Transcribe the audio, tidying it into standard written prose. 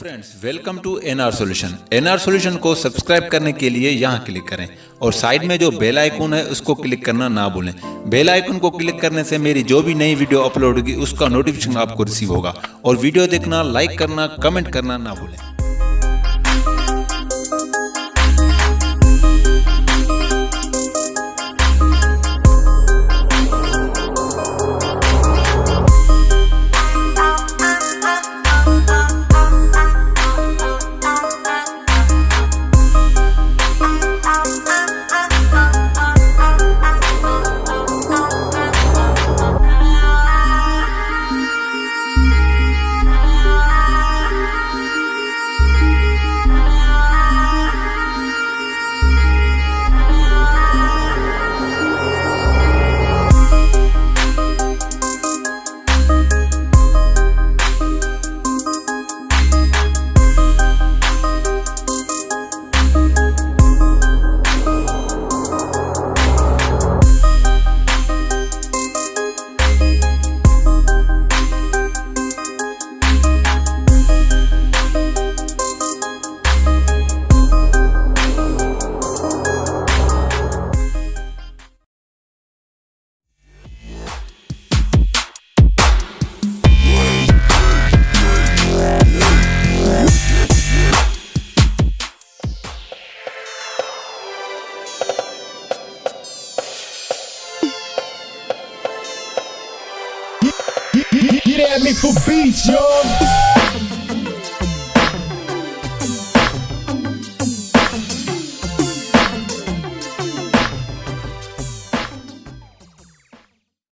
Friends, welcome to NR solution. NR solution को subscribe करने के लिए यहाँ क्लिक करें और साइड में जो बेल आइकन है उसको क्लिक करना ना भूलें। बेल आइकन को क्लिक करने से मेरी जो भी नई वीडियो अपलोड होगी उसका नोटिफिकेशन आपको रिसीव होगा। और वीडियो देखना, लाइक करना, कमेंट करना ना भूलें। Get at me for beats, yo.